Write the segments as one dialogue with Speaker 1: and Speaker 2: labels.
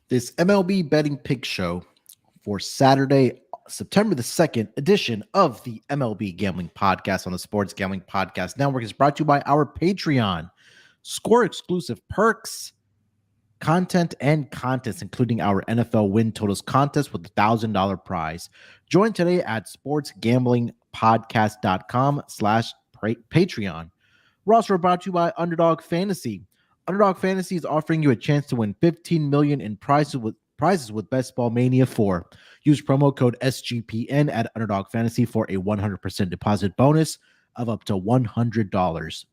Speaker 1: This MLB Betting Picks show for Saturday, September the 2nd edition of the MLB Gambling Podcast on the Sports Gambling Podcast Network is brought to you by our Patreon. Score exclusive perks, content, and contests, including our NFL win totals contest with a $1,000 prize. Join today at sportsgamblingpodcast.com/Patreon. We're also brought to you by Underdog Fantasy. Underdog Fantasy is offering you a chance to win $15 million in prizes with Best Ball Mania 4. Use promo code SGPN at Underdog Fantasy for a 100% deposit bonus of up to $100.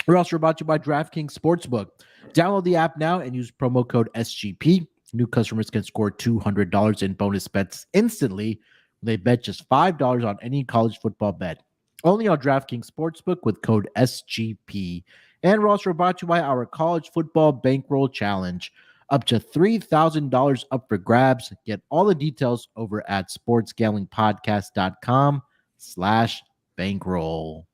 Speaker 1: We're also brought to you by DraftKings Sportsbook. Download the app now and use promo code SGP. New customers can score $200 in bonus bets instantly when they bet just $5 on any college football bet. Only on DraftKings Sportsbook with code SGP. And we're also brought to you by our College Football Bankroll Challenge. Up to $3,000 up for grabs. Get all the details over at sportsgamblingpodcast.com/bankroll.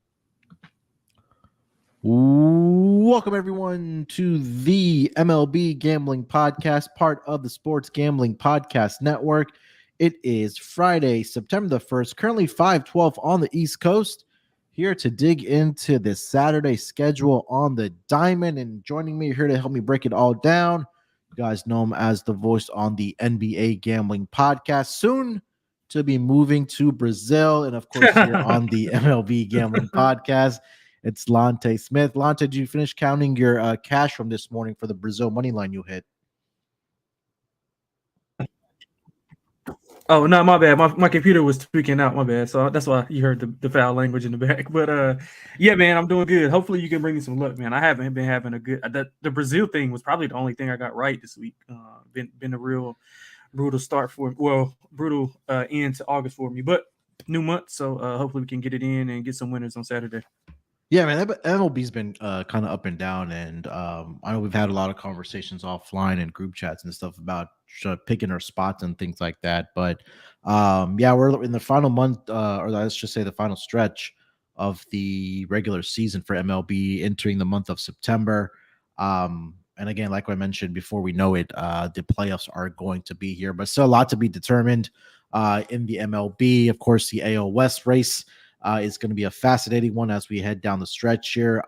Speaker 1: Welcome, everyone, to the MLB Gambling Podcast, part of the Sports Gambling Podcast Network. It is Friday, September the 1st, currently 5:12 on the East Coast. Here to dig into this Saturday schedule on the diamond, and joining me here to help me break it all down, you guys know him as the voice on the NBA Gambling Podcast, soon to be moving to Brazil, and of course here on the MLB Gambling Podcast, it's Lonte Smith. Lonte, did you finish counting your cash from this morning for the Brazil money line you hit?
Speaker 2: Oh, no, my bad. My computer was tweaking out. My bad. So that's why you heard the foul language in the back. But yeah, man, I'm doing good. Hopefully you can bring me some luck, man. I haven't been having a good. The Brazil thing was probably the only thing I got right this week. Been a real brutal start for brutal end to August for me. But new month, so hopefully we can get it in and get some winners on Saturday.
Speaker 1: Yeah, man, MLB's been kind of up and down, and I know we've had a lot of conversations offline and group chats and stuff about picking our spots and things like that. But yeah, we're in the final month, or let's just say the final stretch of the regular season for MLB, entering the month of September. And again, like I mentioned before, we know it, the playoffs are going to be here, but still a lot to be determined in the MLB. Of course, the AL West race is going to be a fascinating one as we head down the stretch here.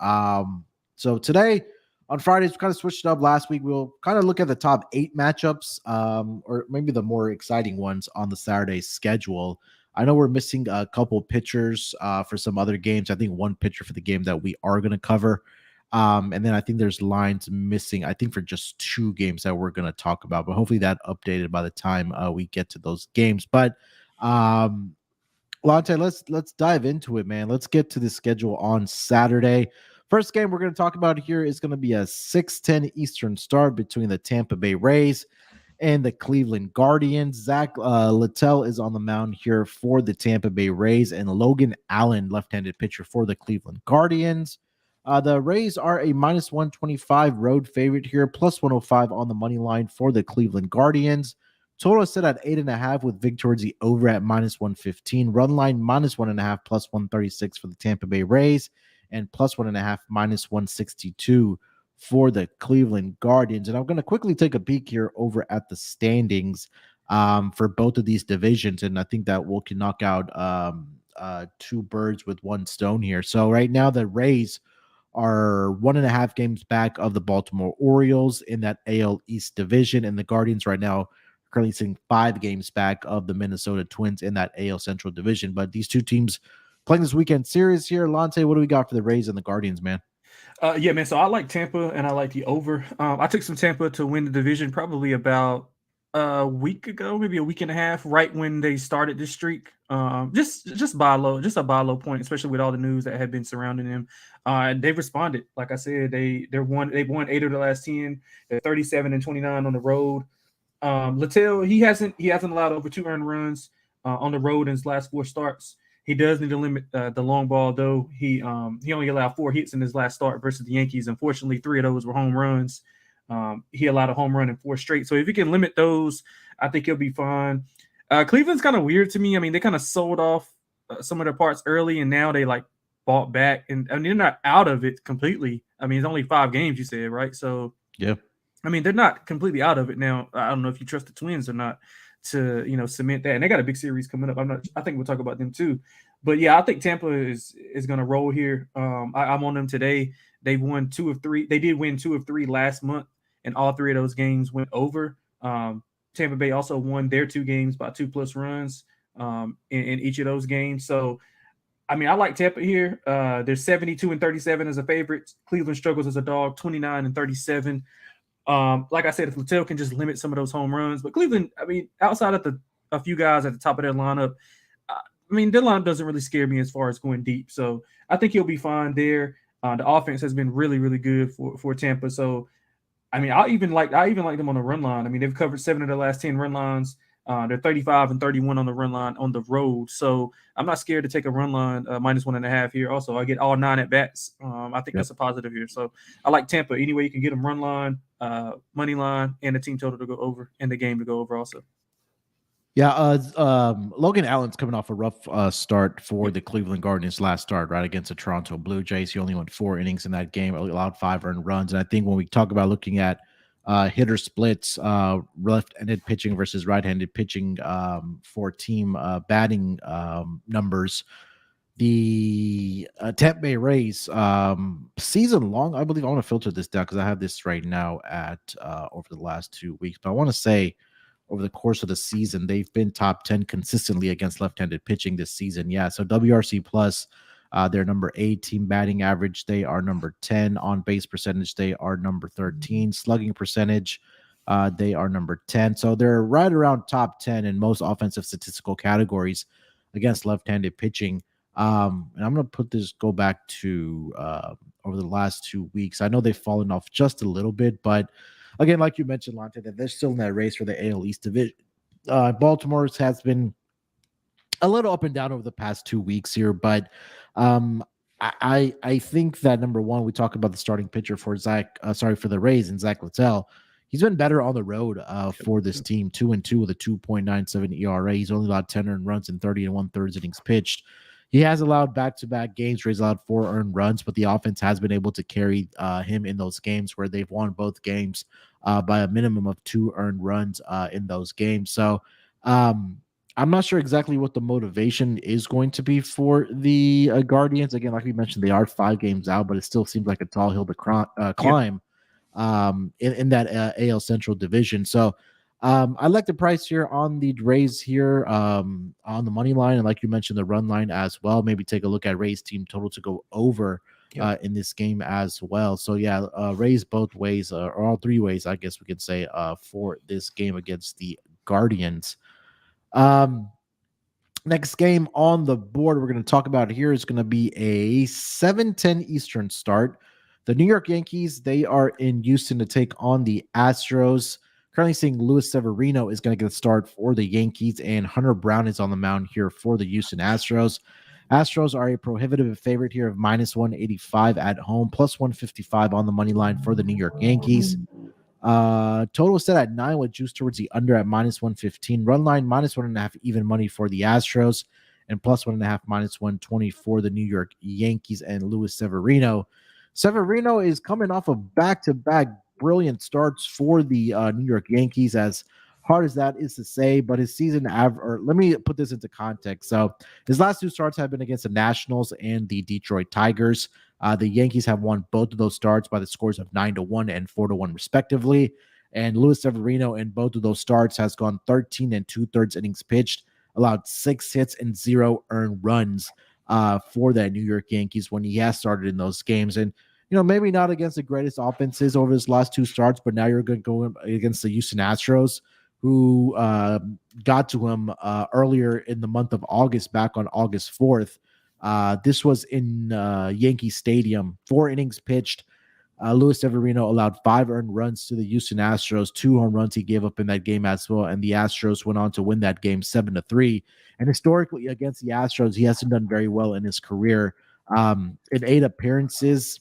Speaker 1: So today on Fridays, we kind of switched it up. Last week, we'll kind of look at the top 8 matchups, or maybe the more exciting ones on the Saturday schedule. I know we're missing a couple pitchers for some other games. I think one pitcher for the game that we are going to cover. And then I think there's lines missing, I think, for just 2 games that we're going to talk about. But hopefully that updated by the time we get to those games. But Lonte, let's dive into it, man. Let's get to the schedule on Saturday. First game we're going to talk about here is going to be a 6:10 Eastern start between the Tampa Bay Rays and the Cleveland Guardians. Zach Littell is on the mound here for the Tampa Bay Rays, and Logan Allen, left-handed pitcher for the Cleveland Guardians. The Rays are a minus 125 road favorite here, plus 105 on the money line for the Cleveland Guardians. Total is set at 8.5 with Vic towards the over at minus 115. Run line minus 1.5 plus 136 for the Tampa Bay Rays, and plus 1.5 minus 162 for the Cleveland Guardians. And I'm going to quickly take a peek here over at the standings for both of these divisions, and I think that we can knock out 2 birds with 1 stone here. So right now the Rays are 1.5 games back of the Baltimore Orioles in that AL East division, and the Guardians right now currently sitting 5 games back of the Minnesota Twins in that AL Central division. But these 2 teams playing this weekend series here. Lonte, what do we got for the Rays and the Guardians, man?
Speaker 2: Yeah, man. So I like Tampa and I like the over. I took some Tampa to win the division probably about a week ago, maybe a week and a half, right when they started this streak. Just buy low, just a buy low point, especially with all the news that had been surrounding them. And they've responded. Like I said, they've won 8 of the last 10. They're 37-29 on the road. Littell, he hasn't allowed over 2 earned runs on the road in his last 4 starts. He does need to limit the long ball, though. He only allowed 4 hits in his last start versus the Yankees. Unfortunately, 3 of those were home runs. He allowed a home run in 4 straight. So if he can limit those, I think he'll be fine. Cleveland's kind of weird to me. I mean, they kind of sold off some of their parts early, and now they like bought back. And I mean, they're not out of it completely. I mean, it's only 5 games, you said, right? So
Speaker 1: yeah.
Speaker 2: I mean, they're not completely out of it now. I don't know if you trust the Twins or not to, cement that. And they got a big series coming up. I think we'll talk about them too. But yeah, I think Tampa is going to roll here. I'm on them today. They've won 2 of 3. They did win 2 of 3 last month, and all 3 of those games went over. Tampa Bay also won their 2 games by 2+ runs in each of those games. So I mean, I like Tampa here. They're 72-37 as a favorite. Cleveland struggles as a dog, 29-37. Like I said, if Littell can just limit some of those home runs, but Cleveland, I mean, outside of a few guys at the top of their lineup, I mean, their lineup doesn't really scare me as far as going deep. So I think he'll be fine there. The offense has been really, really good for Tampa. So I mean, I even like them on the run line. I mean, they've covered 7 of their last 10 run lines. They're 35-31 on the run line on the road. So I'm not scared to take a run line -1.5 here. Also, I get all 9 at bats. I think that's a positive here. So I like Tampa. Any way you can get them, run line, money line, and the team total to go over, and the game to go over also.
Speaker 1: Yeah, Logan Allen's coming off a rough start for the Cleveland Guardians last start, right, against the Toronto Blue Jays. He only went 4 innings in that game, allowed 5 earned runs. And I think when we talk about looking at hitter splits, left-handed pitching versus right-handed pitching for team batting numbers, the Tampa Bay Rays season long, I believe I want to filter this down because I have this right now at over the last 2 weeks, but I want to say over the course of the season, they've been top 10 consistently against left-handed pitching this season. Yeah, so WRC plus, they're number 8 team batting average. They are number 10 on base percentage. They are number 13 slugging percentage. They are number 10. So they're right around top 10 in most offensive statistical categories against left-handed pitching. And I'm going to go back to over the last 2 weeks. I know they've fallen off just a little bit, but again, like you mentioned, Lonte, that they're still in that race for the AL East division. Baltimore's has been a little up and down over the past 2 weeks here, but I think that number one, we talk about the starting pitcher for for the Rays and Zach Littell. He's been better on the road for this team, 2-2 with a 2.97 ERA. He's only allowed 10 earned runs in 30 1/3 innings pitched. He has allowed back-to-back games where he's allowed 4 earned runs, but the offense has been able to carry him in those games where they've won both games by a minimum of 2 earned runs in those games. So I'm not sure exactly what the motivation is going to be for the Guardians. Again, like we mentioned, they are 5 games out, but it still seems like a tall hill to climb in that AL Central division. So I like the price here on the Rays here on the money line, and like you mentioned, the run line as well. Maybe take a look at Rays team total to go over in this game as well. So yeah, Rays both ways, or all 3 ways, I guess we could say, for this game against the Guardians. Next game on the board we're going to talk about here is going to be a 7:10 Eastern start. The New York Yankees, they are in Houston to take on the Astros. Currently seeing Luis Severino is going to get a start for the Yankees, and Hunter Brown is on the mound here for the Houston Astros. Astros are a prohibitive favorite here of -185 at home, +155 on the money line for the New York Yankees. Total set at 9 with juice towards the under at -115. Run line -1.5 even money for the Astros, and +1.5 -120 for the New York Yankees and Luis Severino. Severino is coming off of back-to-back brilliant starts for the New York Yankees, as hard as that is to say, but his season average, let me put this into context. So his last 2 starts have been against the Nationals and the Detroit Tigers. The Yankees have won both of those starts by the scores of 9-1 and 4-1 respectively. And Luis Severino in both of those starts has gone 13 2/3 innings pitched, allowed 6 hits and 0 earned runs for that New York Yankees when he has started in those games. And maybe not against the greatest offenses over his last 2 starts, but now you're going to go against the Houston Astros, who got to him earlier in the month of August, back on August 4th. This was in Yankee Stadium. 4 innings pitched. Luis Severino allowed 5 earned runs to the Houston Astros. 2 home runs he gave up in that game as well, and the Astros went on to win that game 7-3. And historically, against the Astros, he hasn't done very well in his career. In 8 appearances,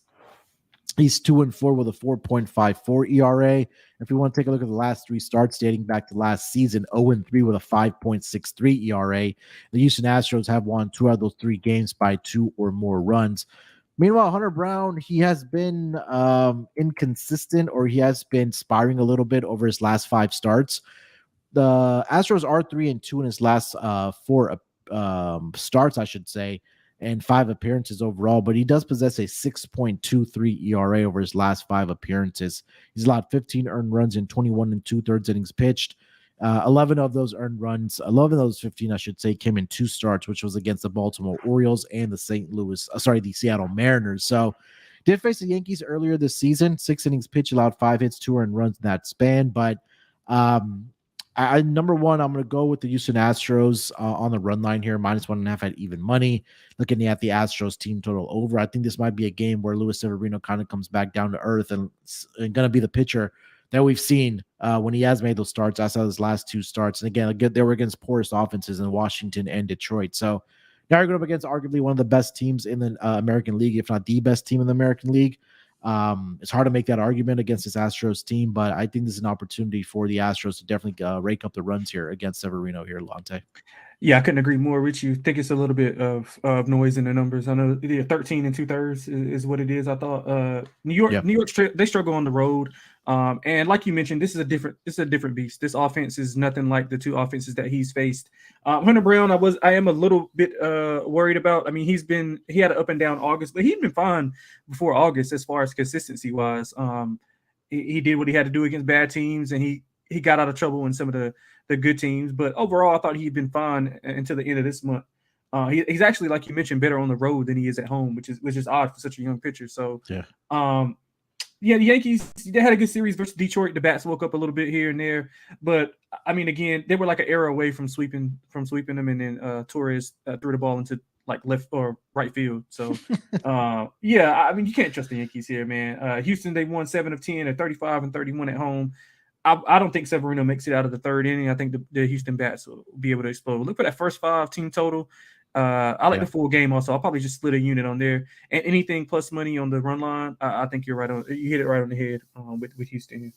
Speaker 1: he's 2-4 with a 4.54 ERA. If you want to take a look at the last 3 starts dating back to last season, 0-3 with a 5.63 ERA. The Houston Astros have won 2 out of those 3 games by 2 or more runs. Meanwhile, Hunter Brown, he has been inconsistent, or he has been sparring a little bit over his last 5 starts. The Astros are 3-2 in his last 4 starts, I should say, and 5 appearances overall. But he does possess a 6.23 ERA over his last 5 appearances. He's allowed 15 earned runs in 21 2/3 innings pitched. 11 of those earned runs, 11 of those 15, I should say, came in 2 starts, which was against the Baltimore Orioles and the the Seattle Mariners. So did face the Yankees earlier this season. 6 innings pitched, allowed 5 hits, 2 earned runs in that span. But number one, I'm going to go with the Houston Astros on the run line here, -1.5 at even money. Looking at the Astros team total over, I think this might be a game where Luis Severino kind of comes back down to earth and going to be the pitcher that we've seen when he has made those starts. I saw his last 2 starts. And again, they were against poorest offenses in Washington and Detroit. So now you're going up against arguably one of the best teams in the American League, if not the best team in the American League. It's hard to make that argument against this Astros team, but I think this is an opportunity for the Astros to definitely rake up the runs here against Severino here, Lonte.
Speaker 2: Yeah, I couldn't agree more with you. I think it's a little bit of noise in the numbers. I know 13 2/3 is what it is. I thought New York, they struggle on the road. And like you mentioned, this is a different beast. This offense is nothing like the 2 offenses that he's faced. Hunter Brown, I am a little bit worried about. I mean, he had an up and down August, but he'd been fine before August as far as consistency wise. He did what he had to do against bad teams, and he got out of trouble in some of the good teams. But overall, I thought he'd been fine until the end of this month. He's actually, like you mentioned, better on the road than he is at home, which is odd for such a young pitcher. So yeah, the Yankees, they had a good series versus Detroit. The bats woke up a little bit here and there, but I mean, again, they were like an error away from sweeping them, and then Torres threw the ball into like left or right field. So yeah, I mean, you can't trust the Yankees here, man. Houston, they won 7 of 10 at 35-31 at home. I don't think Severino makes it out of the 3rd inning. I think the Houston bats will be able to explode. Look for that first 5 team total. I like the full game also. I'll probably just split a unit on there. And anything plus money on the run line, I think you're right on. You hit it right on the head with Houston.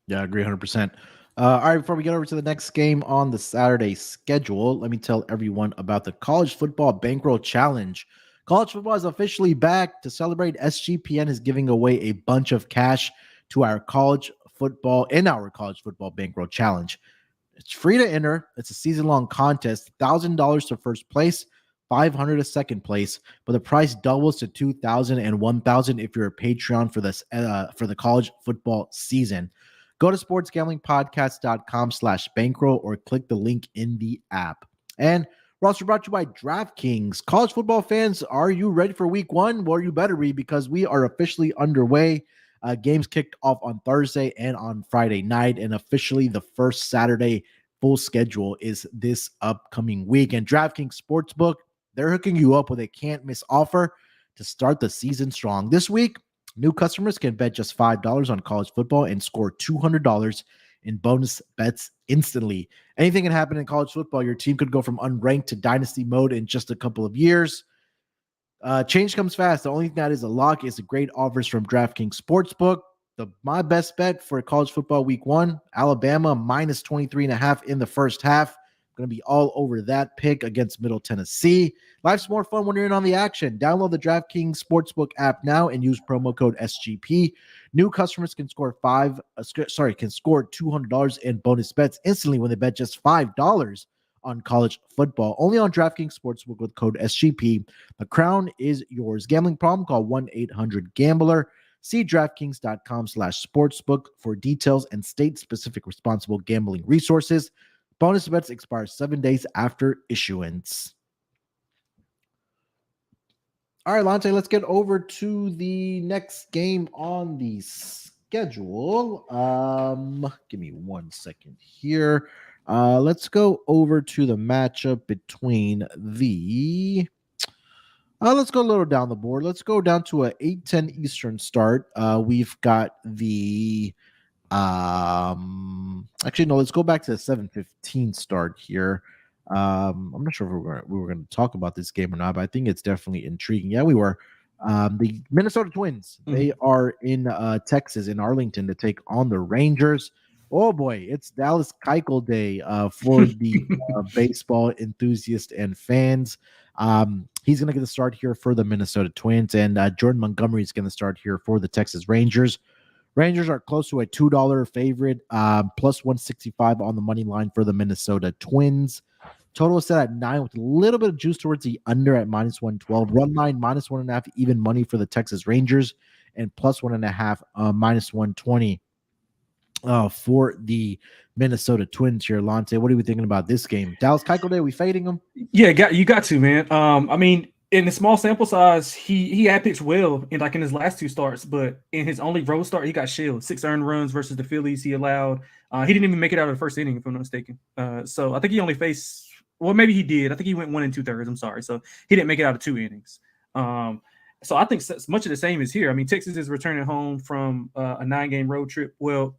Speaker 1: Yeah, I agree 100%. All right, before we get over to the next game on the Saturday schedule, let me tell everyone about the College Football Bankroll Challenge. College football is officially back. To celebrate, SGPN is giving away a bunch of cash to our college football bankroll challenge. It's free to enter. It's a season-long contest. $1,000 to first place, $500 to second place, but the price doubles to $2,000 and $1,000 if you're a Patreon for this for the college football season. Go to sportsgamblingpodcast.com/bankroll or click the link in the app. And we're also brought to you by DraftKings. College football fans, are you ready for week 1? Well, you better be, because we are officially underway. Games kicked off on Thursday and on Friday night, and officially the first Saturday full schedule is this upcoming week. And DraftKings Sportsbook, they're hooking you up with a can't-miss offer to start the season strong. This week, new customers can bet just $5 on college football and score $200 in bonus bets instantly. Anything can happen in college football. Your team could go from unranked to dynasty mode in just a couple of years. Change comes fast. The only thing that is a lock is the great offers from DraftKings Sportsbook. My best bet for college football week 1, Alabama -23.5 in the first half. Going to be all over that pick against Middle Tennessee. Life's more fun when you're in on the action. Download the DraftKings Sportsbook app now and use promo code SGP. New customers can score $200 in bonus bets instantly when they bet just $5 on college football. Only on DraftKings Sportsbook with code SGP. The crown is yours. Gambling problem? Call 1-800-GAMBLER. See DraftKings.com/sportsbook for details and state-specific responsible gambling resources. Bonus bets expire 7 days after issuance. All right, Lonte, let's get over to the next game on the schedule. Give me 1 second here. Let's go over to the matchup between let's go a little down the board. Let's go down to a 8:10 Eastern start. We've got the actually, no, let's go back to the 7:15 start here. I'm not sure if we were going to talk about this game or not, but I think it's definitely intriguing. Yeah, we were. The Minnesota Twins, they are in Texas, in Arlington, to take on the Rangers. Oh boy, it's Dallas Keuchel Day for the baseball enthusiasts and fans. He's going to get the start here for the Minnesota Twins, and Jordan Montgomery is going to start here for the Texas Rangers. Rangers are close to a $2 favorite, plus 165 on the money line for the Minnesota Twins. Total is set at 9 with a little bit of juice towards the under at minus 112. Run line minus 1.5 even money for the Texas Rangers, and plus 1.5 minus 120 for the Minnesota Twins here. Lonte, what are we thinking about this game? Dallas Keuchel Day, we fading him?
Speaker 2: Yeah, you got to, man. I mean, in the small sample size, he had pitched well in his last 2 starts, but in his only road start, he got shelled. 6 earned runs versus the Phillies. He allowed. He didn't even make it out of the first inning, if I'm not mistaken. So I think he only faced. Well, maybe he did. I think he went 1 2/3. I'm sorry. So he didn't make it out of 2 innings. So I think much of the same is here. I mean, Texas is returning home from a 9-game road trip. Well,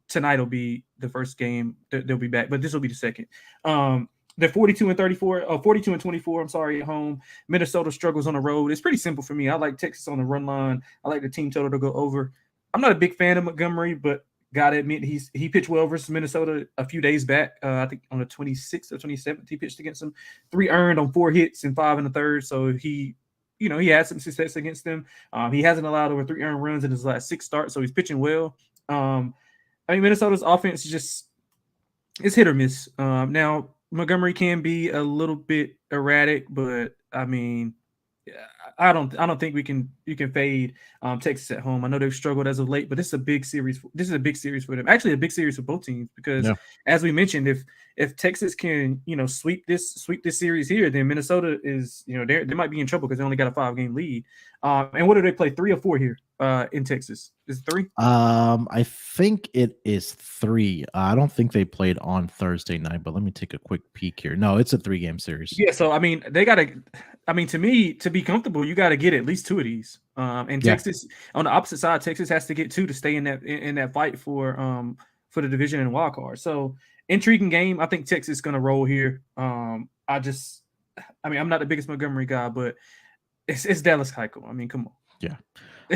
Speaker 2: tonight will be the first game. They'll be back, but this will be the second. They're 42-24. I'm sorry, at home. Minnesota struggles on the road. It's pretty simple for me. I like Texas on the run line. I like the team total to go over. I'm not a big fan of Montgomery, but gotta admit he pitched well versus Minnesota a few days back. I think on the 26th or 27th, he pitched against them. 3 earned on 4 hits and 5 1/3. So he had some success against them. He hasn't allowed over 3 earned runs in his last 6 starts, so he's pitching well. I mean, Minnesota's offense is just it's hit or miss. Now Montgomery can be a little bit erratic, but I mean, I don't think you can fade Texas at home. I know they've struggled as of late, but this is a big series. This is a big series for them. Actually, a big series for both teams because, as we mentioned, if Texas can sweep this series here, then Minnesota is they might be in trouble because they only got a 5-game lead. And what do they play? 3 or 4 here in Texas? Is it 3?
Speaker 1: I think it is 3. I don't think they played on Thursday night, but let me take a quick peek here. No, it's a 3-game series.
Speaker 2: Yeah, so I mean, they gotta. I mean, to me, to be comfortable, you got to get at least 2 of these. And Texas on the opposite side, Texas has to get 2 to stay in that fight for the division and wild card. So intriguing game. I think Texas is gonna roll here. I'm not the biggest Montgomery guy, but it's Dallas Keuchel. I mean, come on.
Speaker 1: Yeah.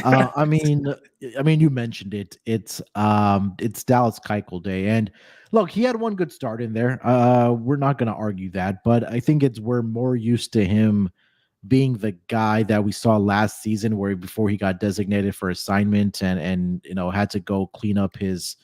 Speaker 1: I mean, you mentioned it. It's Dallas Keuchel Day, and look, he had one good start in there. We're not going to argue that, but I think we're more used to him being the guy that we saw last season, where before he got designated for assignment and had to go clean up his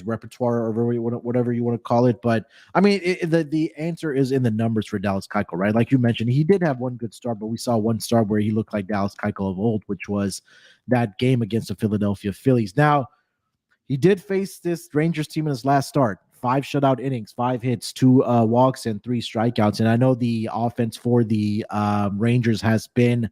Speaker 1: repertoire or whatever you want to call it. But I mean, the answer is in the numbers for Dallas Keuchel, right? Like you mentioned, he did have one good start, but we saw one start where he looked like Dallas Keuchel of old, which was that game against the Philadelphia Phillies. Now, he did face this Rangers team in his last start. 5 shutout innings, 5 hits, 2 walks, and 3 strikeouts. And I know the offense for the Rangers hasn't been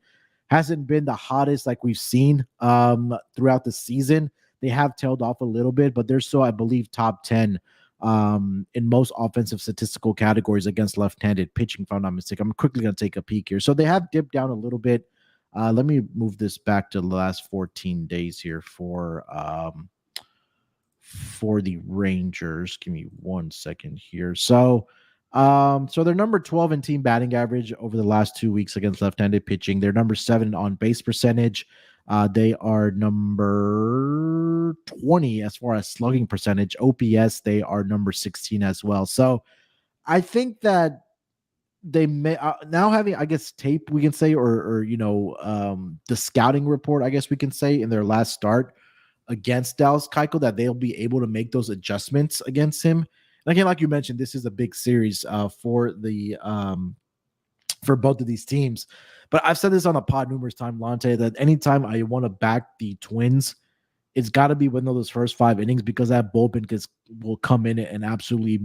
Speaker 1: the hottest like we've seen throughout the season. They have tailed off a little bit, but they're still, I believe, top 10 in most offensive statistical categories against left-handed pitching, if I'm not mistaken. I'm quickly going to take a peek here. So they have dipped down a little bit. Let me move this back to the last 14 days here for the Rangers. Give me 1 second here. So they're number 12 in team batting average over the last 2 weeks against left-handed pitching. They're number 7 on base percentage. They are number 20 as far as slugging percentage. OPS, they are number 16 as well. So I think that they may now having, I guess, tape, we can say, or the scouting report, I guess we can say, in their last start against Dallas Keuchel, that they'll be able to make those adjustments against him. And again, like you mentioned, this is a big series for both of these teams. But I've said this on a pod numerous times, Lonte, that anytime I want to back the Twins, it's got to be within those first 5 innings, because that bullpen will come in and absolutely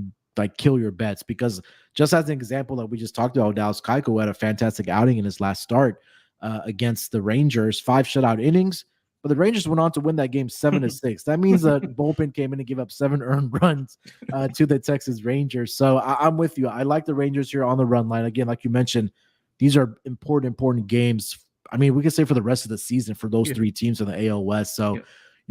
Speaker 1: kill your bets. Because just as an example that we just talked about, Dallas Keuchel had a fantastic outing in his last start against the Rangers, 5 shutout innings. But the Rangers went on to win that game 7-6. That means the bullpen came in and gave up 7 earned runs to the Texas Rangers. So I'm with you. I like the Rangers here on the run line. Again, like you mentioned, these are important games. I mean, we can say for the rest of the season for those 3 teams in the AL West. So,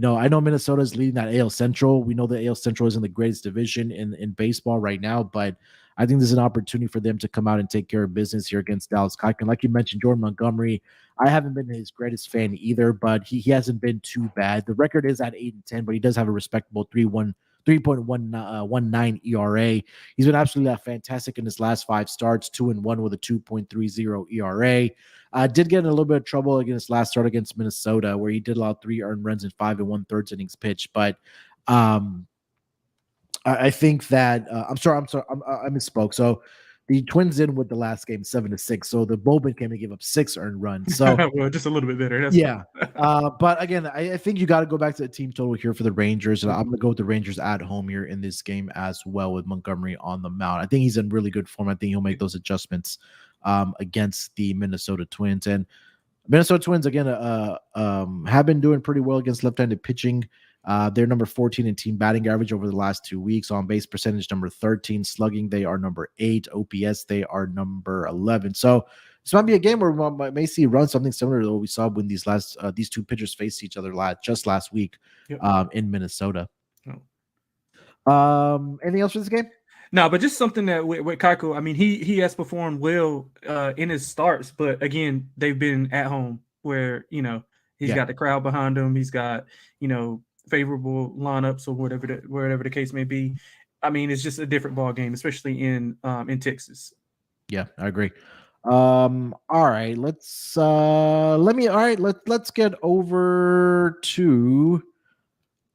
Speaker 1: I know Minnesota is leading that AL Central. We know the AL Central isn't the greatest division in baseball right now, but I think there's an opportunity for them to come out and take care of business here against Dallas Keuchel. Like you mentioned, Jordan Montgomery, I haven't been his greatest fan either, but he hasn't been too bad. The record is at 8-10, but he does have a respectable 3.19 ERA. He's been absolutely fantastic in his last 5 starts, 2-1 with a 2.30 ERA. Did get in a little bit of trouble against last start against Minnesota, where he did allow 3 earned runs in 5 1/3 innings pitched. But I think that I misspoke. So the Twins did with the last game 7-6. So the bullpen came and gave up 6 earned runs. So
Speaker 2: well, just a little bit better. That's
Speaker 1: yeah. But again, I think you got to go back to the team total here for the Rangers. And I'm going to go with the Rangers at home here in this game as well, with Montgomery on the mound. I think he's in really good form. I think he'll make those adjustments against the Minnesota Twins. And Minnesota Twins, again, have been doing pretty well against left-handed pitching. They're number 14 in team batting average over the last 2 weeks. On base percentage, number 13. Slugging, they are number 8. OPS, they are number 11. So this might be a game where we may see run something similar to what we saw when these two pitchers faced each other last week in Minnesota. Anything else for this game?
Speaker 2: No, but just something that with Keuchel, I mean, he has performed well in his starts, but again, they've been at home where, he's got the crowd behind him. He's got, favorable lineups or whatever the case may be. I mean, it's just a different ball game, especially in Texas.
Speaker 1: Yeah, I agree. All right, let's get over to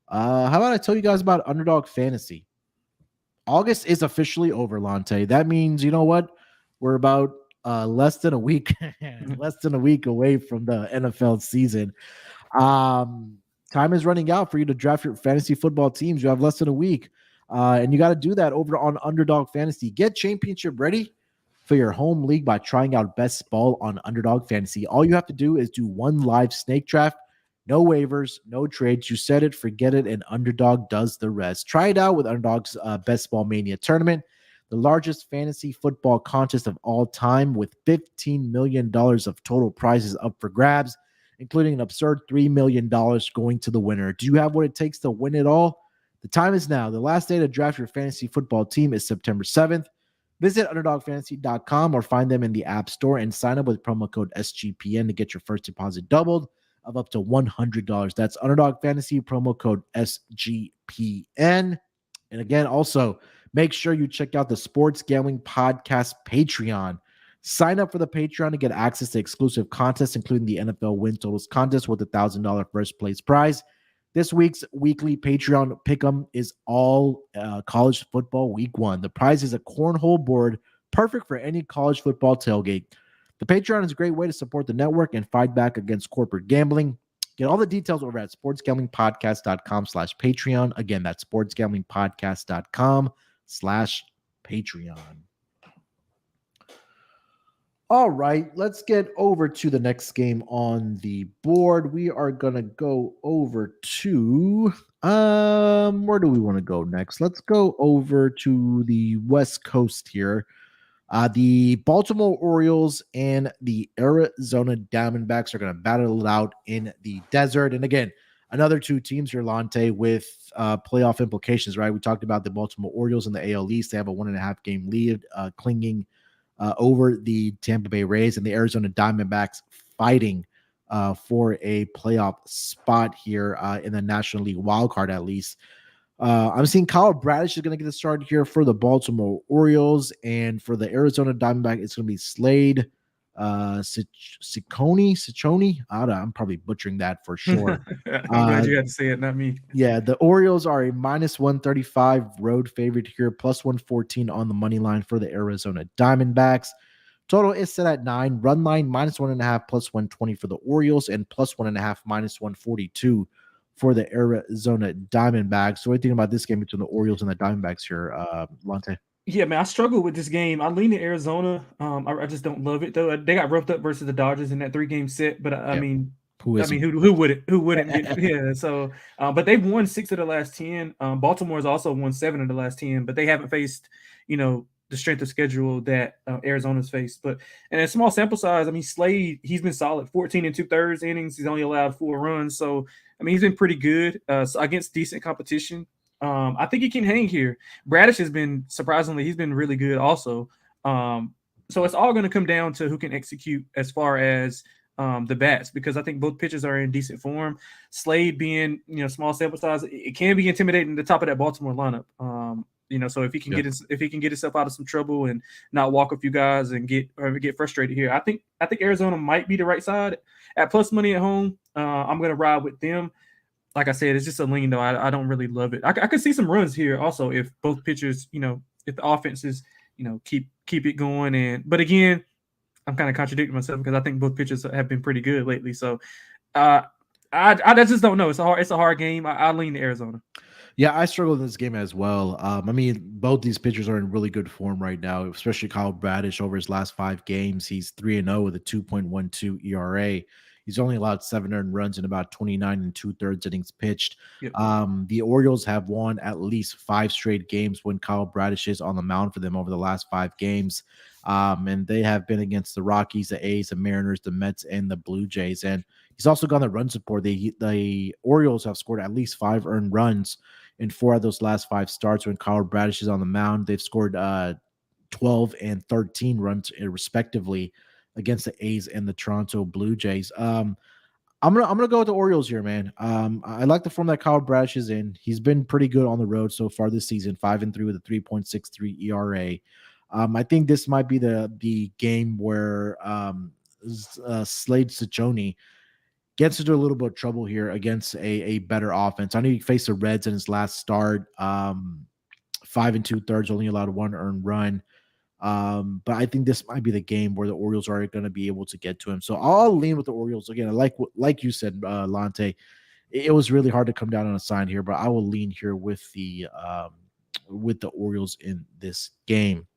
Speaker 1: how about I tell you guys about Underdog Fantasy? August is officially over, Lonte. That means, you know what? We're about less than a week away from the NFL season. Time is running out for you to draft your fantasy football teams. You have less than a week, and you got to do that over on Underdog Fantasy. Get championship ready for your home league by trying out Best Ball on Underdog Fantasy. All you have to do is do one live snake draft. No waivers, no trades. You set it, forget it, and Underdog does the rest. Try it out with Underdog's Best Ball Mania tournament, the largest fantasy football contest of all time, with $15 million of total prizes up for grabs, including an absurd $3 million going to the winner. Do you have what it takes to win it all? The time is now. The last day to draft your fantasy football team is September 7th. Visit UnderdogFantasy.com or find them in the App Store and sign up with promo code SGPN to get your first deposit doubled of up to $100. That's Underdog Fantasy, promo code SGPN. And again, also, make sure you check out the Sports Gambling Podcast Patreon. Sign up for the Patreon to get access to exclusive contests, including the NFL Win Totals contest with a $1,000 first place prize. This week's weekly Patreon pick'em is all college football week 1. The prize is a cornhole board, perfect for any college football tailgate. The Patreon is a great way to support the network and fight back against corporate gambling. Get all the details over at sportsgamblingpodcast.com/Patreon. Again, that's sportsgamblingpodcast.com/Patreon. All right, let's get over to the next game on the board. We are going to go over to, where do we want to go next? Let's go over to the West Coast here. The Baltimore Orioles and the Arizona Diamondbacks are going to battle it out in the desert. And again, another two teams here, Lonte, with playoff implications, right? We talked about the Baltimore Orioles in the AL East. They have a 1.5 game lead, clinging over the Tampa Bay Rays, and the Arizona Diamondbacks fighting for a playoff spot here in the National League wildcard, at least. I'm seeing Kyle Bradish is going to get the start here for the Baltimore Orioles, and for the Arizona Diamondback, it's going to be Slade Ciccone. I'm probably butchering that for sure.
Speaker 2: I'm glad you had to say it, not me.
Speaker 1: Yeah, the Orioles are a -135 road favorite here, +114 on the money line for the Arizona Diamondbacks. Total is set at 9. Run line -1.5, +120 for the Orioles, and +1.5, -142 for the Arizona Diamondbacks. So what do you think about this game between the Orioles and the Diamondbacks here, Lonte?
Speaker 2: Yeah, man, I struggle with this game. I lean to Arizona. I just don't love it, though. They got roughed up versus the Dodgers in that 3-game set, but I mean, who wouldn't? Who wouldn't? Yeah. So, but they've won 6 of the last 10. Baltimore has also won 7 of the last 10, but they haven't faced, the strength of schedule that Arizona's faced. But in a small sample size, I mean, Slade, he's been solid. 14 2/3 innings. He's only allowed 4 runs. So, I mean, he's been pretty good against decent competition. I think he can hang here. Bradish has been, surprisingly, he's been really good also. So it's all going to come down to who can execute as far as the bats, because I think both pitchers are in decent form. Slade being, small sample size, it can be intimidating at the top of that Baltimore lineup. So if he can
Speaker 1: Yeah.
Speaker 2: if he can get himself out of some trouble and not walk a few guys and get frustrated here, I think Arizona might be the right side at plus money at home. I'm gonna ride with them. Like I said, it's just a lean though. I don't really love it. I could see some runs here also if both pitchers, if the offenses, keep it going. But again, I'm kind of contradicting myself because I think both pitchers have been pretty good lately. So uh, I just don't know. It's a hard game. I lean to Arizona.
Speaker 1: Yeah, I struggle in this game as well. I mean, both these pitchers are in really good form right now, especially Kyle Bradish over his last 5 games. He's 3-0 with a 2.12 ERA. He's only allowed 7 earned runs in about 29 and 2/3 innings pitched.
Speaker 2: Yep.
Speaker 1: The Orioles have won at least 5 straight games when Kyle Bradish is on the mound for them over the last 5 games. And they have been against the Rockies, the A's, the Mariners, the Mets, and the Blue Jays. And he's also gone the run support. The Orioles have scored at least 5 earned runs in 4 of those last 5 starts when Kyle Bradish is on the mound. They've scored 12 and 13 runs respectively against the A's and the Toronto Blue Jays. I'm gonna go with the Orioles here, man. I like the form that Kyle Bradish is in. He's been pretty good on the road so far this season, 5-3 with a 3.63 ERA. I think this might be the game where Slade Ciccone gets into a little bit of trouble here against a better offense. I know he faced the Reds in his last start. 5 2/3, only allowed 1 earned run. But I think this might be the game where the Orioles are going to be able to get to him. So I'll lean with the Orioles again. Like you said, Lonte, it was really hard to come down on a sign here, but I will lean here with the Orioles in this game.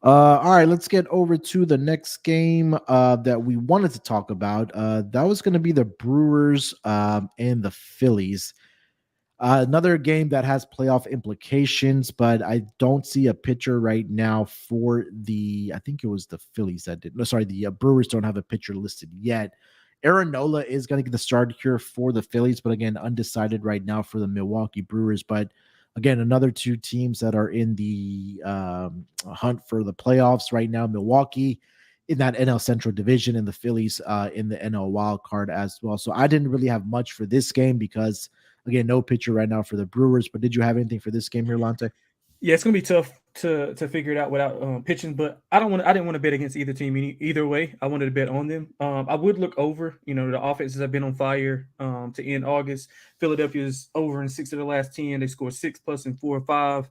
Speaker 1: All right, let's get over to the next game that we wanted to talk about. That was going to be the Brewers and the Phillies. Another game that has playoff implications, but I don't see a pitcher right now for I think it was the Phillies that did. No, sorry, the Brewers don't have a pitcher listed yet. Aaron Nola is going to get the start here for the Phillies, but again, undecided right now for the Milwaukee Brewers. But again, another 2 teams that are in the hunt for the playoffs right now. Milwaukee in that NL Central division and the Phillies in the NL wild card as well. So I didn't really have much for this game because, again, no pitcher right now for the Brewers. But did you have anything for this game here, Lonte?
Speaker 2: Yeah, it's gonna be tough to figure it out without pitching, but I didn't want to bet against either team either way. I wanted to bet on them. I would look over. The offenses have been on fire to end August. Philadelphia's over in 6 of the last 10. They scored 6+ in 4 or 5.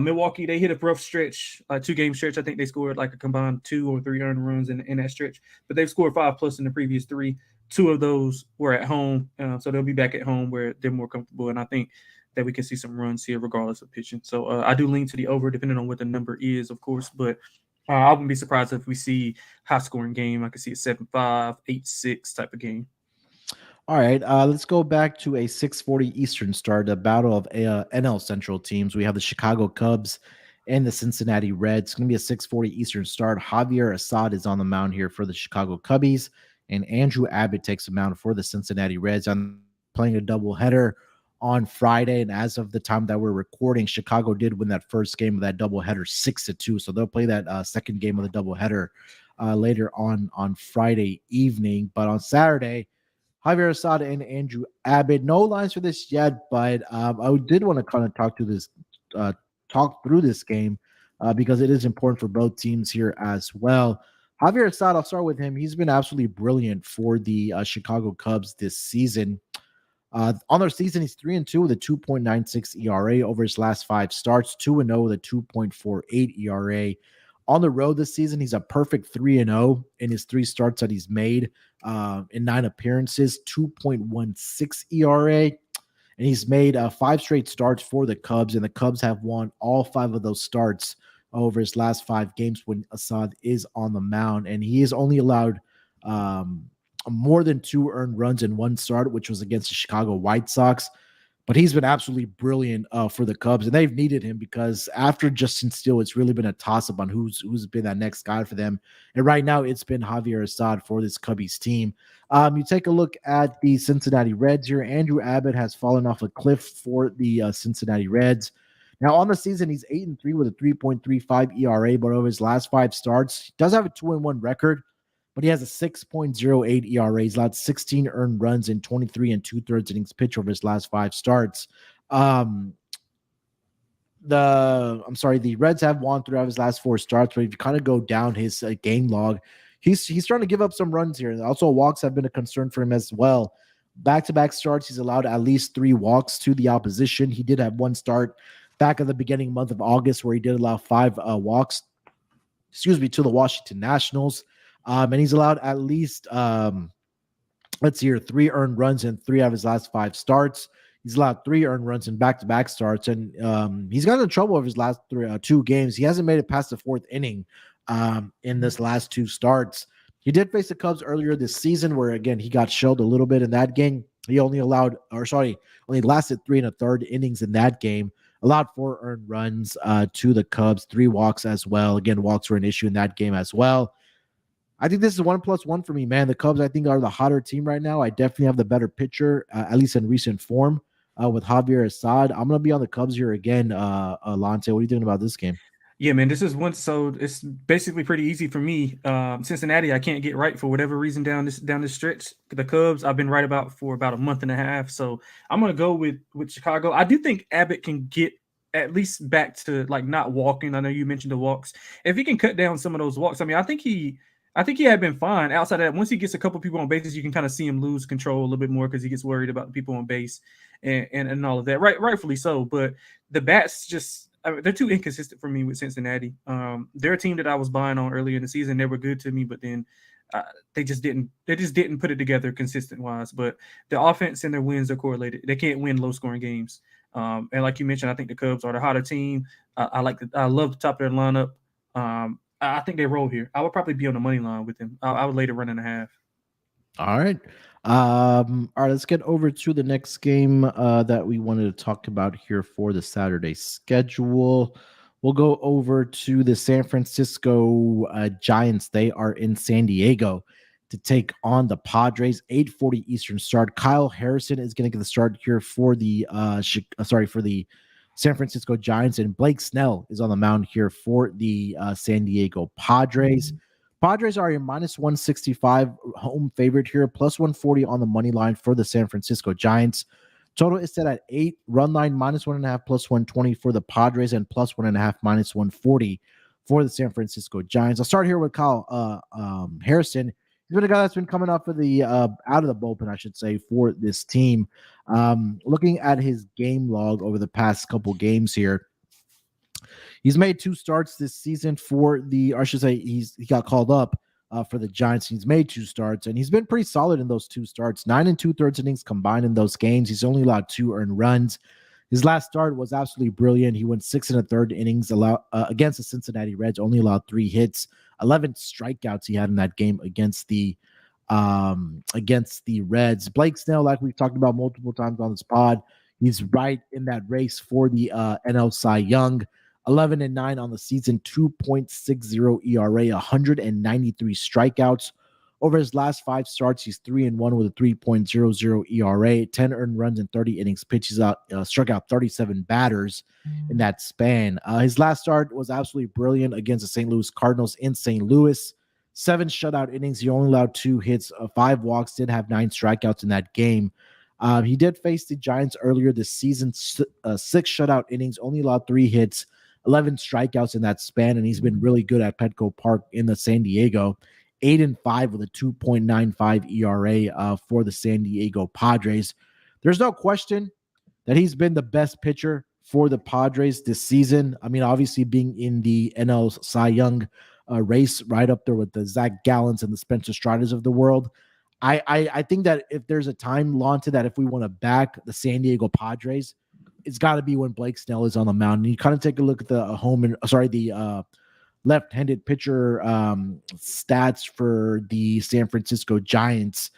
Speaker 2: Milwaukee, they hit a rough stretch, 2-game stretch. I think they scored like a combined 2 or 3 earned runs in that stretch, but they've scored 5+ in the previous 3. 2 of those were at home, so they'll be back at home where they're more comfortable. And I think that we can see some runs here regardless of pitching. So I do lean to the over, depending on what the number is, of course. But I wouldn't be surprised if we see high-scoring game. I could see a 7-5, 8-6 type of game.
Speaker 1: All right, let's go back to a 6:40 Eastern start, a battle of NL Central teams. We have the Chicago Cubs and the Cincinnati Reds. It's going to be a 6:40 Eastern start. Javier Assad is on the mound here for the Chicago Cubbies, and Andrew Abbott takes the mound for the Cincinnati Reds. I'm playing a doubleheader on Friday, and as of the time that we're recording, Chicago did win that first game of that doubleheader 6-2. So they'll play that second game of the doubleheader later on Friday evening. But on Saturday, Javier Assad and Andrew Abbott. No lines for this yet, but I did want to kind of talk through this game because it is important for both teams here as well. Javier Assad, I'll start with him. He's been absolutely brilliant for the Chicago Cubs this season. On their season, he's 3-2 with a 2.96 ERA over his last 5 starts, 2-0 with a 2.48 ERA. On the road this season, he's a perfect 3-0 in his 3 starts that he's made in 9 appearances, 2.16 ERA. And he's made 5 straight starts for the Cubs, and the Cubs have won all 5 of those starts over his last 5 games when Assad is on the mound. And he has only allowed more than 2 earned runs in 1 start, which was against the Chicago White Sox. But he's been absolutely brilliant for the Cubs, and they've needed him because after Justin Steele, it's really been a toss-up on who's been that next guy for them. And right now, it's been Javier Assad for this Cubbies team. You take a look at the Cincinnati Reds here. Andrew Abbott has fallen off a cliff for the Cincinnati Reds. Now, on the season, he's 8-3 with a 3.35 ERA, but over his last 5 starts, he does have a 2-1 record. but he has a 6.08 ERA. He's allowed 16 earned runs in 23 and 2/3 innings pitched over his last 5 starts. The Reds have won 3 out of his last 4 starts, but if you kind of go down his game log, he's trying to give up some runs here. And also, walks have been a concern for him as well. Back-to-back starts, he's allowed at least 3 walks to the opposition. He did have one start back at the beginning month of August where he did allow 5 walks, to the Washington Nationals. And he's allowed at least, 3 earned runs in 3 out of his last 5 starts. He's allowed 3 earned runs in back-to-back starts, and he's gotten in trouble over his last 2 games. He hasn't made it past the 4th inning in this last 2 starts. He did face the Cubs earlier this season where, again, he got shelled a little bit in that game. He only lasted 3 1/3 innings in that game. Allowed 4 earned runs to the Cubs, 3 walks as well. Again, walks were an issue in that game as well. I think this is 1+1 for me, man. The Cubs, I think, are the hotter team right now. I definitely have the better pitcher, at least in recent form, with Javier Assad. I'm going to be on the Cubs here again, Lonte. What are you thinking about this game?
Speaker 2: Yeah, man, this is one. So it's basically pretty easy for me. Cincinnati, I can't get right for whatever reason down this stretch. The Cubs, I've been right about for about a month and a half. So I'm going to go with Chicago. I do think Abbott can get at least back to like not walking. I know you mentioned the walks. If he can cut down some of those walks, I mean, I think he had been fine. Outside of that, once he gets a couple people on bases, you can kind of see him lose control a little bit more because he gets worried about the people on base and all of that. Rightfully so. But the bats just, I mean, they're too inconsistent for me with Cincinnati. They're a team that I was buying on earlier in the season. They were good to me, but then they just didn't put it together consistent wise. But the offense and their wins are correlated. They can't win low scoring games. And like you mentioned, I think the Cubs are the hotter team. I love the top of their lineup. I think they roll here. I would probably be on the money line with them. I would lay the 1.5.
Speaker 1: All right. All right, let's get over to the next game that we wanted to talk about here for the Saturday schedule. We'll go over to the San Francisco Giants. They are in San Diego to take on the Padres. 8:40 Eastern start. Kyle Harrison is going to get the start here for the San Francisco Giants, and Blake Snell is on the mound here for the San Diego Padres. Padres are a -165 home favorite here, +140 on the money line for the San Francisco Giants. Total is set at 8. Run line -1.5 +120 for the Padres, and +1.5 -140 for the San Francisco Giants. I'll start here with Kyle Harrison. He's been a guy that's been coming up for the out of the bullpen, I should say, for this team. Looking at his game log over the past couple games here, he's made 2 starts this season for the, or I should say, he got called up for the Giants. He's made 2 starts, and he's been pretty solid in those 2 starts. 9 2/3 innings combined in those games. He's only allowed 2 earned runs. His last start was absolutely brilliant. He went 6 1/3 innings against the Cincinnati Reds, only allowed 3 hits, 11 strikeouts he had in that game against the Reds. Blake Snell, like we've talked about multiple times on this pod, he's right in that race for the NL Cy Young. 11-9 on the season, 2.60 ERA, 193 strikeouts. Over his last 5 starts, he's 3-1 with a 3.00 ERA, 10 earned runs in 30 innings pitched. He's struck out 37 batters in that span. His last start was absolutely brilliant against the St. Louis Cardinals in St. Louis. 7 shutout innings. He only allowed 2 hits, 5 walks, did have 9 strikeouts in that game. He did face the Giants earlier this season, 6 shutout innings, only allowed 3 hits, 11 strikeouts in that span, and he's been really good at Petco Park in the San Diego. 8-5 with a 2.95 ERA for the San Diego Padres. There's no question that he's been the best pitcher for the Padres this season. I mean, obviously being in the NL Cy Young race right up there with the Zach Gallants and the Spencer Striders of the world. I think that if there's a time, Lonte, that if we want to back the San Diego Padres, it's got to be when Blake Snell is on the mound. And you kind of take a look at the left-handed pitcher stats for the San Francisco Giants.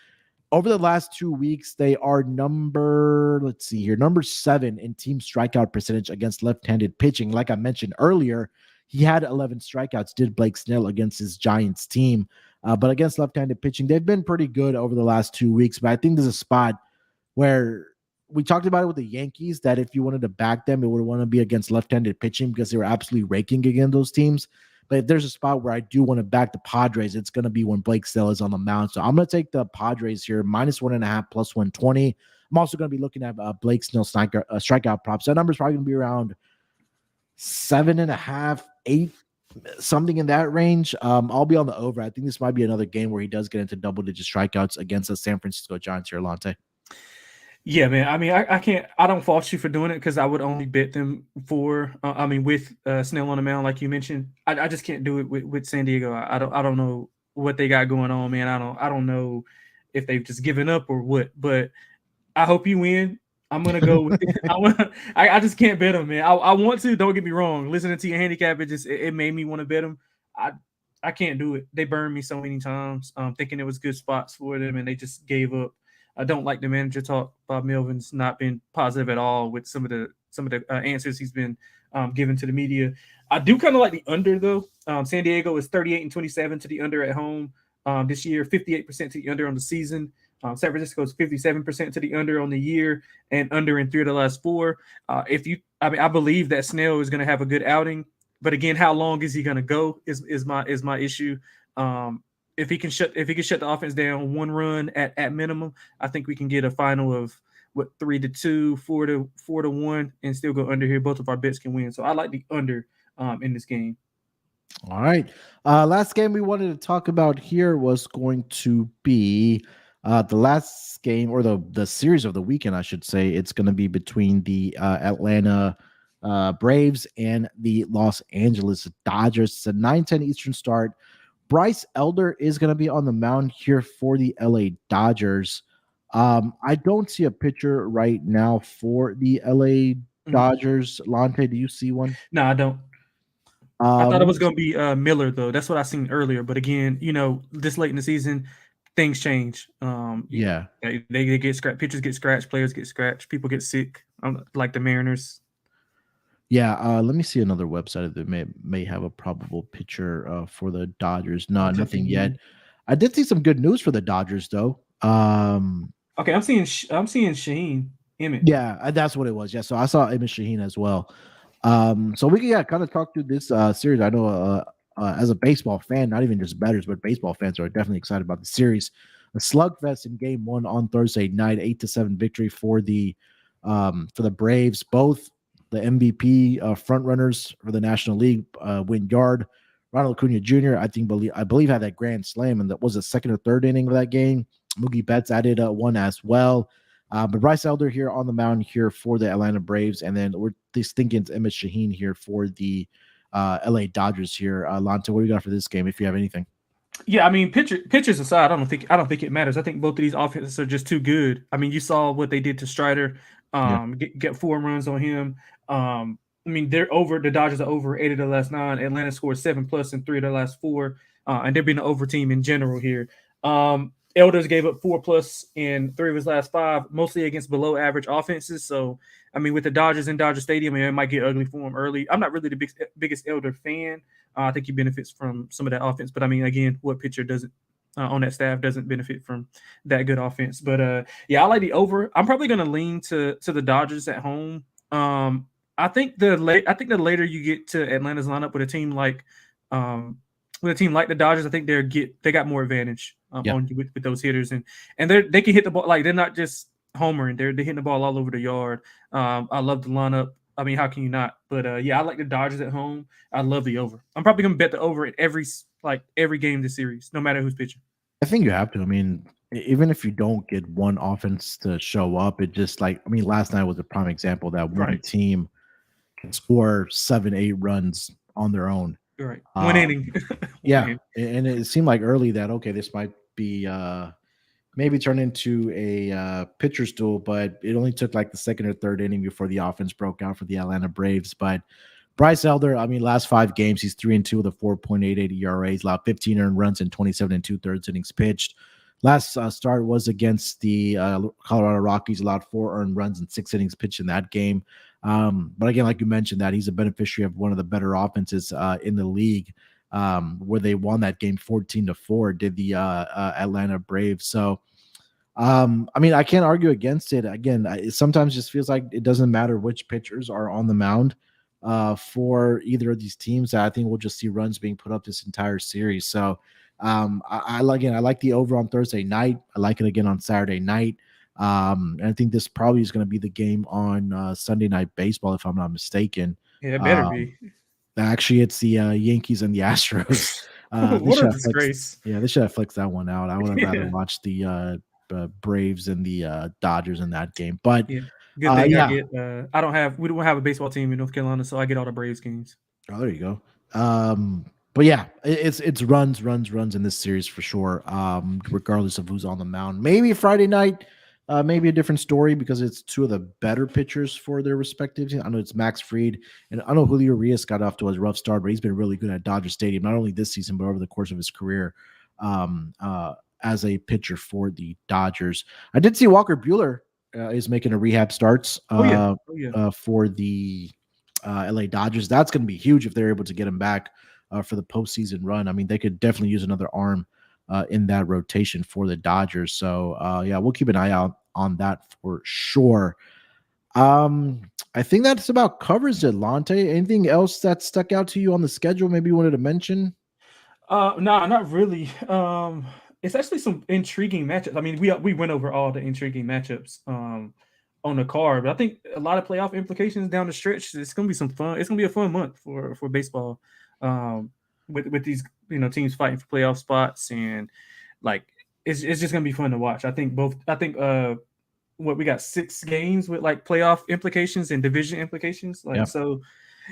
Speaker 1: Over the last 2 weeks, they are number 7 in team strikeout percentage against left-handed pitching. Like I mentioned earlier, he had 11 strikeouts, did Blake Snell, against his Giants team. But against left-handed pitching, they've been pretty good over the last 2 weeks. But I think there's a spot where we talked about it with the Yankees, that if you wanted to back them, it would want to be against left-handed pitching because they were absolutely raking against those teams. But if there's a spot where I do want to back the Padres, it's going to be when Blake Snell is on the mound. So I'm going to take the Padres here, -1.5, plus 120. I'm also going to be looking at Blake Snell strikeout props. That number is probably going to be around 7.5, 8, something in that range. I'll be on the over. I think this might be another game where he does get into double-digit strikeouts against the San Francisco Giants here, Lonte.
Speaker 2: Yeah, man. I mean, I don't fault you for doing it because I would only bet them for, with Snell on the mound, like you mentioned. I just can't do it with San Diego. I don't know what they got going on, man. I don't know if they've just given up or what, but I hope you win. I'm gonna go with it. I just can't bet them, man. I want to. Don't get me wrong. Listening to your handicap, it made me want to bet them. I can't do it. They burned me so many times, thinking it was good spots for them, and they just gave up. I don't like the manager talk. Bob Melvin's not been positive at all with some of the answers he's been given to the media. I do kind of like the under though. San Diego is 38-27 to the under at home this year, 58% to the under on the season. San Francisco is 57% to the under on the year and under in 3 of the last 4. I believe that Snell is going to have a good outing, but again, how long is he going to go is my issue. If he can shut the offense down 1 run at minimum, I think we can get a final of 3-2, 4-1, and still go under here. Both of our bets can win, so I like the under in this game.
Speaker 1: All right, last game we wanted to talk about here was going to be the last game, or the series of the weekend, I should say. It's going to be between the Atlanta Braves and the Los Angeles Dodgers. It's a 9:10 Eastern start. Bryce Elder is going to be on the mound here for the LA Dodgers. I don't see a pitcher right now for the LA Dodgers. Lonte, do you see one?
Speaker 2: No, I don't. I thought it was going to be Miller, though. That's what I seen earlier. But again, this late in the season, things change.
Speaker 1: Yeah.
Speaker 2: They get scratched. Pitchers get scratched. Players get scratched. People get sick, like the Mariners.
Speaker 1: Yeah, let me see another website that may have a probable pitcher for the Dodgers. No, nothing yet. I did see some good news for the Dodgers, though.
Speaker 2: Okay, I'm seeing Shaheen Emmett.
Speaker 1: Yeah, that's what it was. Yeah, so I saw Emmett Shaheen as well. So we can kind of talk through this series. I know as a baseball fan, not even just bettors, but baseball fans are definitely excited about the series. A slugfest in Game 1 on Thursday night, 8-7 victory for the Braves. Both the MVP frontrunners for the National League, Yard, Ronald Acuna Jr. I believe had that grand slam, and that was the second or third inning of that game. Mookie Betts added one as well. But Bryce Elder here on the mound here for the Atlanta Braves, and then we're just thinking it's Emmett Shaheen here for the LA Dodgers here. Lonte, what do you got for this game, if you have anything?
Speaker 2: Yeah, I mean, pitchers aside, I don't think it matters. I think both of these offenses are just too good. I mean, you saw what they did to Strider. Get 4 runs on him. I mean, the Dodgers are over 8 of the last 9. Atlanta scored 7+ in 3 of the last 4. And they've been an over team in general here. Elders gave up 4+ in 3 of his last 5, mostly against below average offenses. So, I mean, with the Dodgers in Dodger Stadium, it might get ugly for him early. I'm not really the biggest Elder fan. I think he benefits from some of that offense. But, I mean, again, what pitcher doesn't on that staff doesn't benefit from that good offense? But, I like the over. I'm probably going to lean to the Dodgers at home. I think the later you get to Atlanta's lineup with a team like the Dodgers, I think they got more advantage on you with those hitters, and they can hit the ball. Like, they're not just homering; they're hitting the ball all over the yard. I love the lineup. I mean, how can you not? But I like the Dodgers at home. I love the over. I'm probably gonna bet the over at every game this series, no matter who's pitching.
Speaker 1: I think you have to. I mean, even if you don't get one offense to show up, it just last night was a prime example that one team can score 7-8 runs on their own.
Speaker 2: Right. One inning.
Speaker 1: And it seemed like early that, okay, this might be maybe turn into a pitcher's duel, but it only took like the second or third inning before the offense broke out for the Atlanta Braves. But Bryce Elder, I mean, last 5 games, he's 3-2 with a 4.88 ERA. He's allowed 15 earned runs and 27 2/3 innings pitched. Last start was against the Colorado Rockies, allowed 4 earned runs and 6 innings pitched in that game. But again, like you mentioned, that he's a beneficiary of one of the better offenses in the league, where they won that game 14-4, did the Atlanta Braves. So, I mean, I can't argue against it. Again, it sometimes just feels like it doesn't matter which pitchers are on the mound. for either of these teams. I think we'll just see runs being put up this entire series. So I like the over on Thursday night. I like it again on Saturday night. And I think this probably is going to be the game on Sunday Night Baseball, if I'm not mistaken.
Speaker 2: Yeah, it better
Speaker 1: Um,
Speaker 2: be.
Speaker 1: Actually, it's the Yankees and the Astros. They
Speaker 2: What
Speaker 1: should
Speaker 2: a
Speaker 1: have flexed.
Speaker 2: disgrace.
Speaker 1: Yeah, they should have flexed that one out. I would have rather
Speaker 2: Yeah.
Speaker 1: watched the Braves and the Dodgers in that game. But
Speaker 2: Yeah. Good thing I
Speaker 1: yeah,
Speaker 2: get we don't have a baseball team in North Carolina, so I get all the Braves games.
Speaker 1: oh, there you go. But yeah, it's runs in this series for sure. Regardless of who's on the mound. Maybe Friday night, maybe a different story because it's two of the better pitchers for their respective teams. I know it's Max Fried, and I know Julio Urias got off to a rough start, but he's been really good at Dodger Stadium, not only this season but over the course of his career. Um, uh, as a pitcher for the Dodgers, I did see Walker Bueller is making a rehab starts.
Speaker 2: Oh yeah. Oh yeah.
Speaker 1: For the LA Dodgers. That's going to be huge if they're able to get him back for the postseason run. I mean, they could definitely use another arm in that rotation for the Dodgers. So, yeah, we'll keep an eye out on that for sure. I think that's about covers it, Lonte. Anything else that stuck out to you on the schedule? Maybe you wanted to mention?
Speaker 2: No, not really. It's actually some intriguing matchups. I mean, we went over all the intriguing matchups on the card, but I think a lot of playoff implications down the stretch. It's gonna be some fun. It's gonna be a fun month for baseball. With these teams fighting for playoff spots and like it's just gonna be fun to watch. I think what we got 6 games with like playoff implications and division implications. Like
Speaker 1: Yeah.
Speaker 2: so,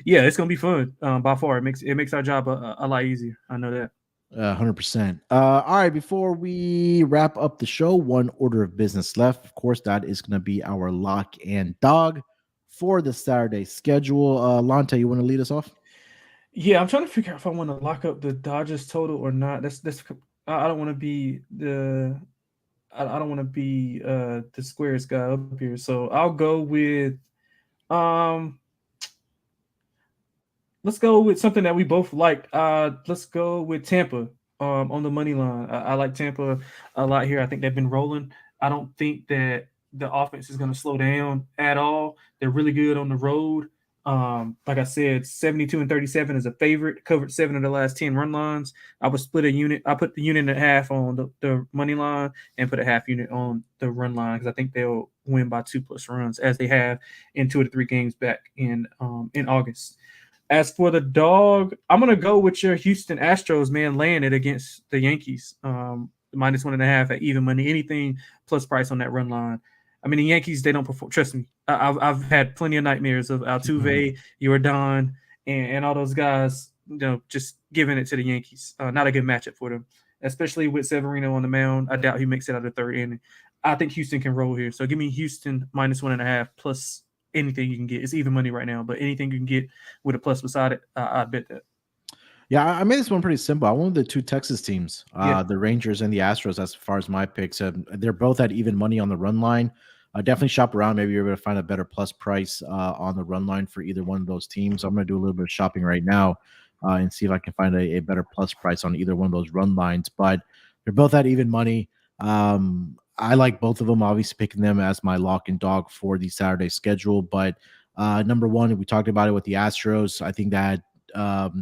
Speaker 2: yeah, it's gonna be fun. By far, it makes our job a lot easier. I know that.
Speaker 1: 100%. All right. Before we wrap up the show, one order of business left. Of course, that is going to be our lock and dog for the Saturday schedule. Lonte, you want to lead us off?
Speaker 2: Yeah, I'm trying to figure out if I want to lock up the Dodgers total or not. That's I don't want to be I don't want to be the squares guy up here. So I'll go with um let's go with something that we both like. Let's go with Tampa on the money line. I like Tampa a lot here. I think they've been rolling. I don't think that the offense is going to slow down at all. They're really good on the road. Like I said, 72-37 is a favorite. Covered 7 of the last 10 run lines. I would split a unit. I put the unit and a half on the money line and put a half unit on the run line because I think they'll win by 2+ runs as they have in 2 to 3 games back in August. As for the dog, I'm gonna go with your Houston Astros, man, laying it against the Yankees. -1.5 at even money. Anything plus price on that run line. I mean, the Yankees, they don't perform. Trust me, I've had plenty of nightmares of Altuve, Jordan, and all those guys. Just giving it to the Yankees. Not a good matchup for them, especially with Severino on the mound. I doubt he makes it out of the 3rd inning. I think Houston can roll here. So give me Houston -1.5 plus anything you can get. It's even money right now, but anything you can get with a plus beside it, I'd bet that.
Speaker 1: Yeah, I made this one pretty simple. I wanted the 2 Texas teams,
Speaker 2: Yeah.
Speaker 1: the Rangers and the Astros, as far as my picks. They're both at even money on the run line. Definitely shop around. Maybe you're able to find a better plus price on the run line for either one of those teams. I'm going to do a little bit of shopping right now and see if I can find a better plus price on either one of those run lines. But they're both at even money. I like both of them. Obviously, picking them as my lock and dog for the Saturday schedule. But number one, we talked about it with the Astros. I think that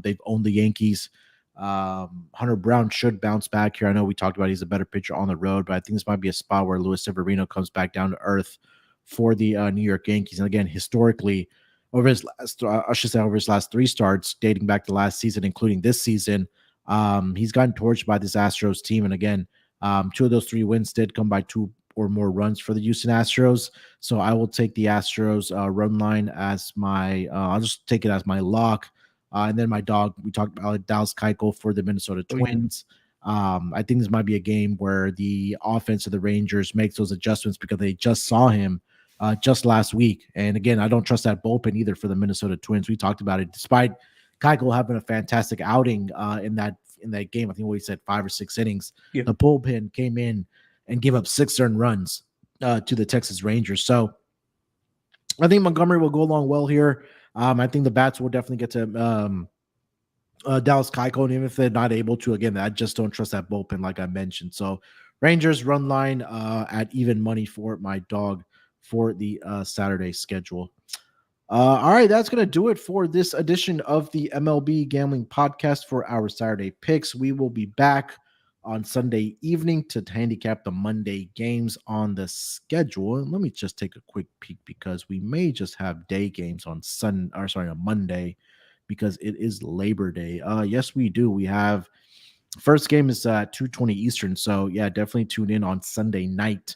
Speaker 1: they've owned the Yankees. Hunter Brown should bounce back here. I know we talked about he's a better pitcher on the road, but I think this might be a spot where Luis Severino comes back down to earth for the New York Yankees. And again, historically, over his last 3 starts, dating back to last season, including this season, he's gotten torched by this Astros team. And again, 2 of those 3 wins did come by 2 or more runs for the Houston Astros. So I will take the Astros run line as my, I'll just take it as my lock. And then my dog, we talked about Dallas Keuchel for the Minnesota Twins. I think this might be a game where the offense of the Rangers makes those adjustments because they just saw him just last week. And again, I don't trust that bullpen either for the Minnesota Twins. We talked about it. Despite Keuchel having a fantastic outing in that game, I think we said 5 or 6 innings.
Speaker 2: Yeah.
Speaker 1: The bullpen came in and gave up 6 earned runs to the Texas Rangers. So I think Montgomery will go along well here. I think the bats will definitely get to Dallas Keuchel, and even if they're not able to, again, I just don't trust that bullpen like I mentioned. So Rangers run line at even money for my dog for the Saturday schedule. All right, that's going to do it for this edition of the MLB Gambling Podcast for our Saturday picks. We will be back on Sunday evening to handicap the Monday games on the schedule. And let me just take a quick peek because we may just have day games on on Monday because it is Labor Day. Yes, we do. We have first game is 2:20 Eastern. So yeah, definitely tune in on Sunday night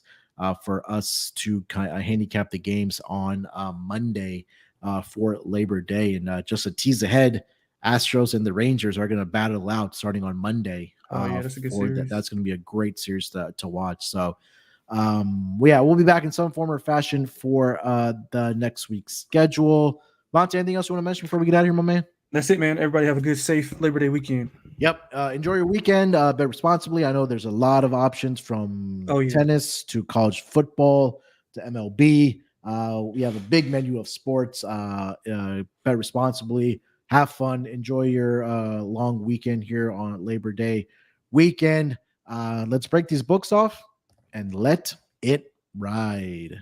Speaker 1: for us to kind of handicap the games on Monday for Labor Day. And just a tease ahead, Astros and the Rangers are going to battle out starting on Monday.
Speaker 2: Oh yeah, that's a good
Speaker 1: For
Speaker 2: series.
Speaker 1: that's going to be a great series to watch. So we'll be back in some form or fashion for the next week's schedule. Monte, anything else you want to mention before we get out of here, my man?
Speaker 2: That's it, man. Everybody have a good, safe Labor Day weekend.
Speaker 1: Yep. Enjoy your weekend. Bet responsibly. I know there's a lot of options from tennis to college football to MLB. We have a big menu of sports. Bet responsibly. Have fun. Enjoy your long weekend here on Labor Day weekend. Let's break these books off and let it ride.